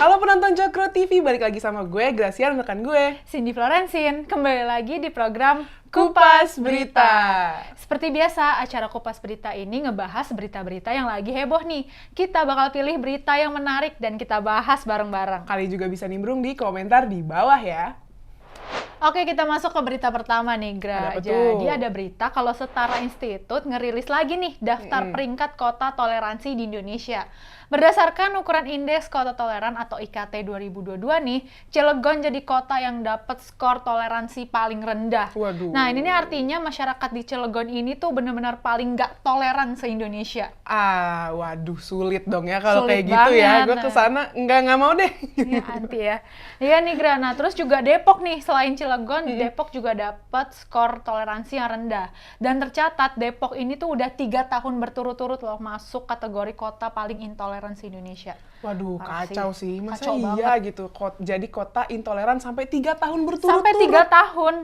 Halo penonton Cokro TV, balik lagi sama gue, Gracian, rekan gue Cindy Florencin, kembali lagi di program Kupas Berita. Seperti biasa, acara Kupas Berita ini ngebahas berita-berita yang lagi heboh nih. Kita bakal pilih berita yang menarik dan kita bahas bareng-bareng. Kalian juga bisa nimbrung di komentar di bawah ya. Oke, kita masuk ke berita pertama nih, Gra. Jadi ada berita kalau Setara Institut ngerilis lagi nih daftar peringkat kota toleransi di Indonesia. Berdasarkan ukuran Indeks Kota Toleran atau IKT 2022 nih, Cilegon jadi kota yang dapat skor toleransi paling rendah. Waduh. Nah, ini nih artinya masyarakat di Cilegon ini tuh benar-benar paling nggak toleran se-Indonesia. Waduh, sulit dong ya kalau Sulit kayak gitu ya. banget. Gue kesana nggak mau deh. Ya, anti ya. Iya nih, Gra. Nah, terus juga Depok nih, selain Cilegon, Depok juga dapat skor toleransi yang rendah. Dan tercatat Depok ini tuh udah 3 tahun berturut-turut loh masuk kategori kota paling intoleran se-Indonesia. Waduh, kacau sih. Masa Kacau iya banget. Gitu, jadi kota intoleran sampai 3 tahun berturut-turut. Sampai 3 tahun.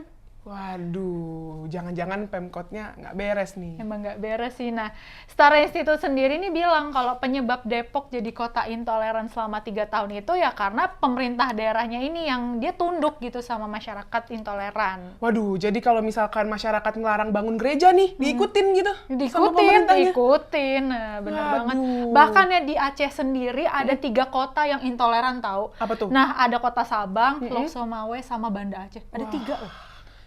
Waduh, jangan-jangan Pemkotnya nggak beres nih. Emang nggak beres sih. Nah, Setara Institut sendiri nih bilang kalau penyebab Depok jadi kota intoleran selama 3 tahun itu ya karena pemerintah daerahnya ini yang dia tunduk gitu sama masyarakat intoleran. Waduh, jadi kalau misalkan masyarakat ngelarang bangun gereja nih, diikutin gitu? Sama Diikutin. Nah, bener banget. Bahkan ya di Aceh sendiri ada 3 kota yang intoleran tahu. Apa tuh? Nah, ada kota Sabang, Lok Somawe, sama Banda Aceh. Ada 3 loh.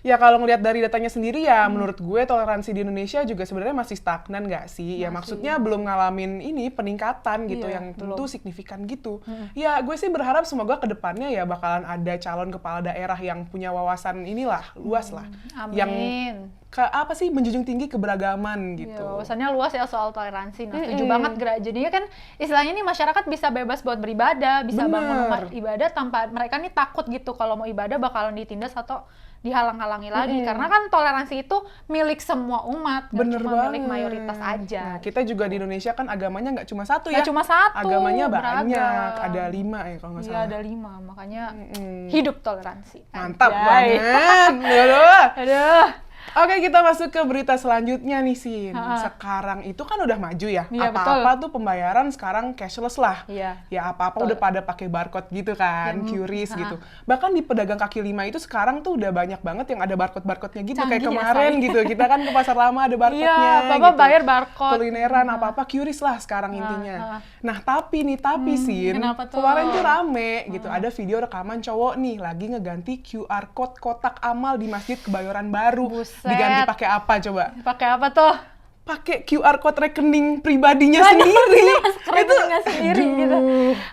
Ya kalau ngelihat dari datanya sendiri ya menurut gue toleransi di Indonesia juga sebenarnya masih stagnan nggak sih? Ya maksudnya belum ngalamin ini peningkatan gitu yang tentu signifikan gitu. Ya gue sih berharap semoga kedepannya ya bakalan ada calon kepala daerah yang punya wawasan inilah luas lah. Amin. Yang menjunjung tinggi keberagaman gitu. Ya, wawasannya luas ya soal toleransi. Nah, setuju banget, Gra. Jadinya kan istilahnya nih masyarakat bisa bebas buat beribadah, bisa bangun rumah ibadah tanpa mereka nih takut gitu kalau mau ibadah bakalan ditindas atau dihalang-halangi lagi. Karena kan toleransi itu milik semua umat, nggak cuma milik mayoritas aja. Nah, kita juga di Indonesia kan agamanya nggak cuma satu ya. Nggak cuma satu. Agamanya beragam. banyak, ada 5 ya kalau nggak salah. Iya, ada 5, makanya hidup toleransi. Mantap Anjay. banget. Aduh. Oke, kita masuk ke berita selanjutnya nih, Sin. Sekarang itu kan udah maju ya. Iya, apa-apa tuh pembayaran sekarang cashless lah. Iya. Ya apa-apa udah pada pakai barcode gitu kan, QRIS gitu. Bahkan di pedagang kaki lima itu sekarang tuh udah banyak banget yang ada barcode-barcode-nya gitu. Canggih Kayak kemarin gitu, kita kan ke pasar lama ada barcode-nya. Iya, Bapak gitu. bayar barcode. Kulineran apa-apa QRIS lah sekarang intinya. Nah, tapi Sin, kenapa tuh? kemarin tuh rame gitu. Ada video rekaman cowok nih lagi ngeganti QR code kotak amal di Masjid Kebayoran Baru. Buset. Diganti pakai apa coba? Pakai apa tuh? Pakai QR code rekening pribadinya sendiri. Itu sendiri gitu.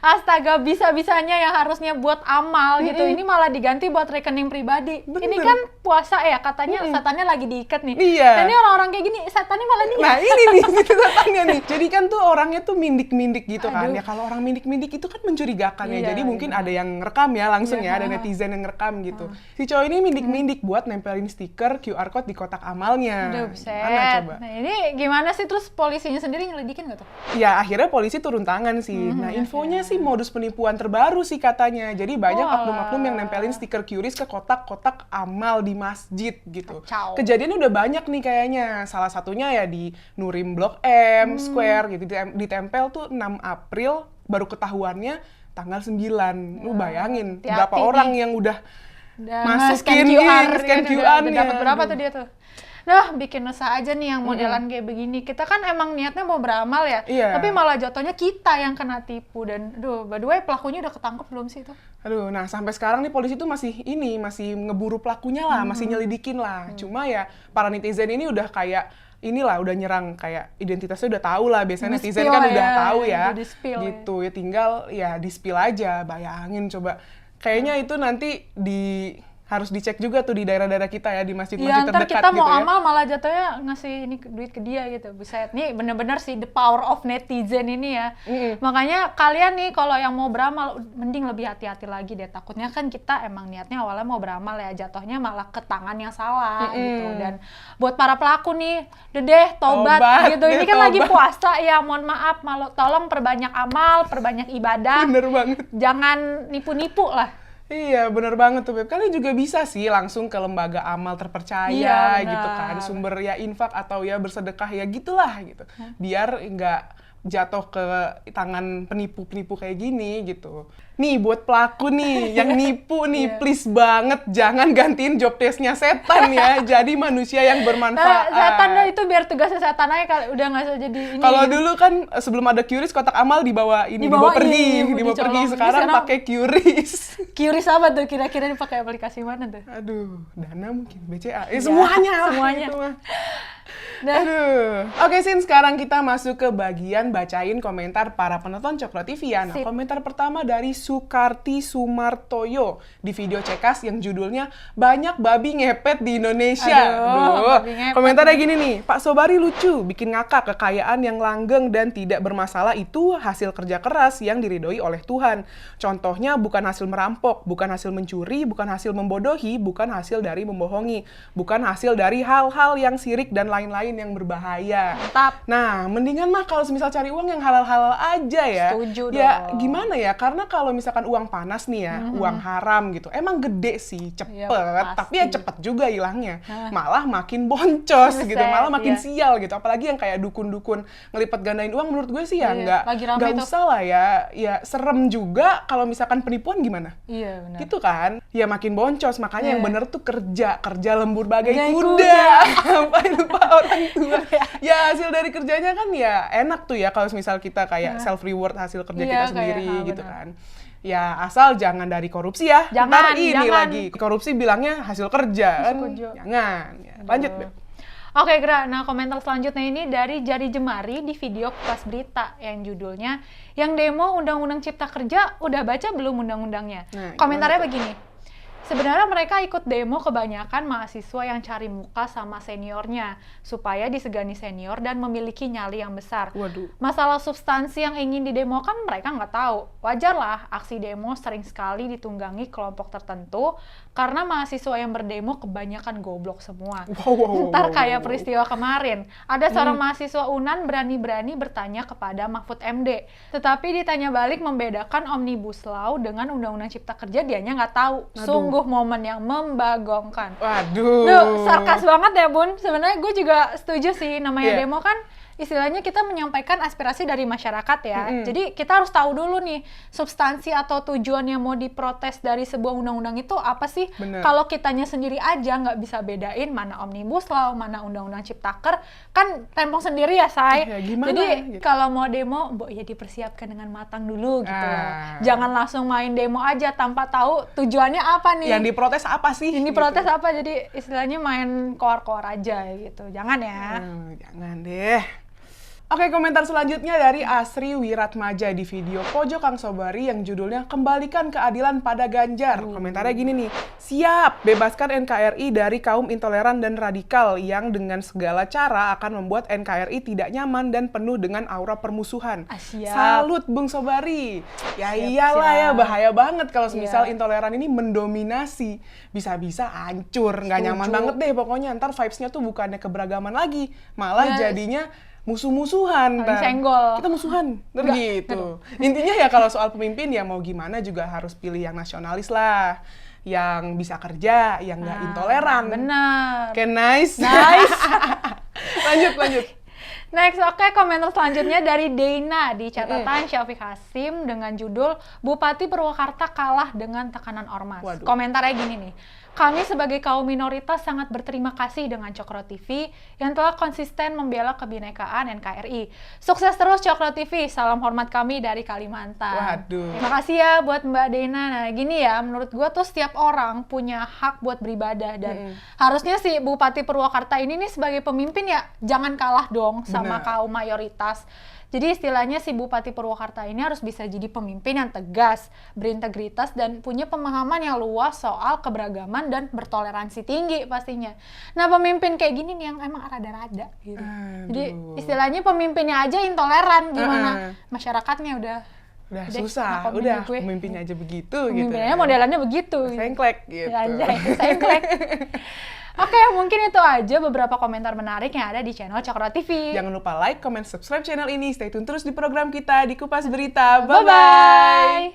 Astaga, bisa-bisanya yang harusnya buat amal gitu. Ini malah diganti buat rekening pribadi. Ini kan puasa ya, katanya setannya lagi diikat nih. Iya. Dan ini orang-orang kayak gini, setannya malah diikat. Nah, ini nih setannya nih. Jadi kan tuh orangnya tuh mindik-mindik gitu kan. Ya kalau orang mindik-mindik itu kan mencurigakan ya. Jadi mungkin ada yang ngerekam ya langsung ya, ada netizen yang ngerekam gitu. Si cowok ini mindik-mindik buat nempelin stiker QR code di kotak amalnya. Aduh, buset. Mana coba? Nah, ini gimana sih terus polisinya sendiri nyelidikin nggak tuh? Ya akhirnya polisi turun tangan sih. Nah infonya sih modus penipuan terbaru sih katanya. Jadi banyak oknum-oknum yang nempelin stiker QRIS ke kotak-kotak amal di masjid gitu. Kacau. Kejadiannya udah banyak nih kayaknya. Salah satunya ya di Nurim Blok M Square gitu. Ditempel tuh 6 April baru ketahuannya tanggal 9. Lu bayangin berapa orang yang udah masukin scan QR nih. Dapat berapa tuh dia tuh? Nah, bikin resah aja nih yang modelan kayak begini. Kita kan emang niatnya mau beramal ya, tapi malah jatuhnya kita yang kena tipu. Dan aduh, by the way pelakunya udah ketangkep belum sih itu? Aduh, nah sampai sekarang nih polisi tuh masih ngeburu pelakunya lah, masih nyelidikin lah. Cuma ya para netizen ini udah kayak inilah udah nyerang kayak identitasnya udah tahu lah, biasanya netizen kan udah tahu ya. Gitu ya, tinggal ya di-spill aja. Bayangin coba. Kayaknya itu nanti harus dicek juga tuh di daerah-daerah kita ya, di masjid-masjid terdekat gitu ya. Ntar kita mau amal malah jatuhnya ngasih duit ke dia gitu. Buset, nih bener-bener sih the power of netizen ini ya. Makanya kalian nih kalau yang mau beramal, mending lebih hati-hati lagi deh. Takutnya kan kita emang niatnya awalnya mau beramal ya, jatuhnya malah ke tangan yang salah gitu. Dan buat para pelaku nih, deh tobat gitu. Ini kan lagi puasa ya, mohon maaf, tolong perbanyak amal, perbanyak ibadah. Bener banget. Jangan nipu-nipu lah. Iya, bener banget tuh, Beb. Kalian juga bisa sih langsung ke lembaga amal terpercaya gitu kan. Sumber ya infak atau ya bersedekah ya gitulah gitu. Biar nggak jatuh ke tangan penipu-penipu kayak gini gitu. Nih buat pelaku nih yang nipu nih, please banget jangan gantiin job desk-nya setan ya. Jadi manusia yang bermanfaat. Setan itu biar tugasnya setan aja, udah nggak usah jadi ini. Kalau dulu kan sebelum ada QRIS kotak amal dibawa pergi. Sekarang pakai QRIS. QRIS apa tuh kira-kira dipakai aplikasi mana tuh? Aduh, Dana mungkin, BCA. Semuanya. Aduh. Oke, Sin, sekarang kita masuk ke bagian bacain komentar para penonton Cokro TV ya. Nah, komentar pertama dari Sukarti Sumartoyo di video Cekas yang judulnya Banyak Babi Ngepet di Indonesia. Aduh. Komentarnya gini nih, Pak Sobari lucu, bikin ngakak, kekayaan yang langgeng dan tidak bermasalah itu hasil kerja keras yang diridhoi oleh Tuhan. Contohnya bukan hasil merampok, bukan hasil mencuri, bukan hasil membodohi, bukan hasil dari membohongi, bukan hasil dari hal-hal yang sirik dan lain-lain yang berbahaya. Mantap. Nah, mendingan mah kalau misal cari uang yang halal-halal aja ya. Setuju ya, dong. Gimana ya? Karena kalau misalkan uang panas nih ya, uang haram gitu, emang gede sih, cepet. Tapi ya cepet juga hilangnya. Malah makin boncos gitu, malah makin sial gitu. Apalagi yang kayak dukun-dukun ngelipat gandain uang, menurut gue sih ya nggak usah lah ya. Ya serem juga kalau misalkan penipuan gimana? Iya benar. Gitu kan? Ya makin boncos, makanya yang bener tuh kerja lembur bagai kuda. Sampai lupa orang tua. Ya hasil dari kerjanya kan ya enak tuh ya kalau misal kita kayak self reward hasil kerja kita sendiri gitu kan. Ya asal jangan dari korupsi ya. Jangan. Lagi korupsi bilangnya hasil kerja kan. Jangan. Ya, lanjut Beb. Oke, Gra. Nah, komentar selanjutnya ini dari Jari Jemari di video Kupas Berita yang judulnya yang demo Undang-Undang Cipta Kerja udah baca belum undang-undangnya? Nah, komentarnya begini. Sebenarnya mereka ikut demo kebanyakan mahasiswa yang cari muka sama seniornya, supaya disegani senior dan memiliki nyali yang besar. Waduh. Masalah substansi yang ingin didemokan mereka nggak tahu. Wajarlah aksi demo sering sekali ditunggangi kelompok tertentu, karena mahasiswa yang berdemo kebanyakan goblok semua. Ntar kayak peristiwa kemarin, ada seorang mahasiswa UNAN berani-berani bertanya kepada Mahfud MD, tetapi ditanya balik membedakan Omnibus Law dengan Undang-Undang Cipta Kerja, dianya nggak tahu. Sungguh momen yang membagongkan. Waduh. Duh, sarkas banget ya Bun. Sebenarnya gue juga setuju sih, namanya demo kan istilahnya kita menyampaikan aspirasi dari masyarakat ya. Jadi kita harus tahu dulu nih substansi atau tujuan yang mau diprotes dari sebuah undang-undang itu apa sih. Kalau kitanya sendiri aja nggak bisa bedain mana Omnibus Law, mana Undang-Undang Ciptaker, kan rempong sendiri ya, Say. Jadi kalau mau demo, ya dipersiapkan dengan matang dulu gitu. Jangan langsung main demo aja tanpa tahu tujuannya apa nih. Yang diprotes apa sih? Ini protes apa, jadi istilahnya main koar-koar aja gitu. Jangan ya. Jangan deh. Oke, komentar selanjutnya dari Asri Wiratmaja di video Pojok Kang Sobari yang judulnya Kembalikan Keadilan pada Ganjar. Komentarnya gini nih, siap, bebaskan NKRI dari kaum intoleran dan radikal yang dengan segala cara akan membuat NKRI tidak nyaman dan penuh dengan aura permusuhan. Salut Bung Sobari. Ya iyalah ya, bahaya banget kalau misal intoleran ini mendominasi. Bisa-bisa hancur, nggak nyaman banget deh pokoknya. Ntar vibes-nya tuh bukannya keberagaman lagi, malah jadinya musuh-musuhan, kita musuhan, gitu. Intinya ya kalau soal pemimpin ya mau gimana juga harus pilih yang nasionalis lah, yang bisa kerja, yang nggak intoleran. Benar. Oke, nice. Lanjut. Next, komentar selanjutnya dari Dana di catatan Syafiq Hasim dengan judul Bupati Purwakarta kalah dengan tekanan ormas. Komentarnya gini nih. Kami sebagai kaum minoritas sangat berterima kasih dengan Cokro TV yang telah konsisten membela kebinekaan NKRI. Sukses terus Cokro TV, salam hormat kami dari Kalimantan. Terima kasih ya buat Mbak Dena. Nah gini ya, menurut gue tuh setiap orang punya hak buat beribadah dan harusnya si Bupati Purwakarta ini nih sebagai pemimpin ya jangan kalah dong sama kaum mayoritas. Jadi istilahnya si Bupati Purwakarta ini harus bisa jadi pemimpin yang tegas, berintegritas, dan punya pemahaman yang luas soal keberagaman dan bertoleransi tinggi pastinya. Nah pemimpin kayak gini nih yang emang rada-rada gitu. Jadi istilahnya pemimpinnya aja intoleran, gimana masyarakatnya udah susah, udah pemimpinnya aja begitu gitu. Pemimpinnya modelannya begitu. Sengklek gitu. Anjay, sengklek. Oke, mungkin itu aja beberapa komentar menarik yang ada di channel Cokro TV. Jangan lupa like, comment, subscribe channel ini. Stay tune terus di program kita di Kupas Berita. Bye-bye!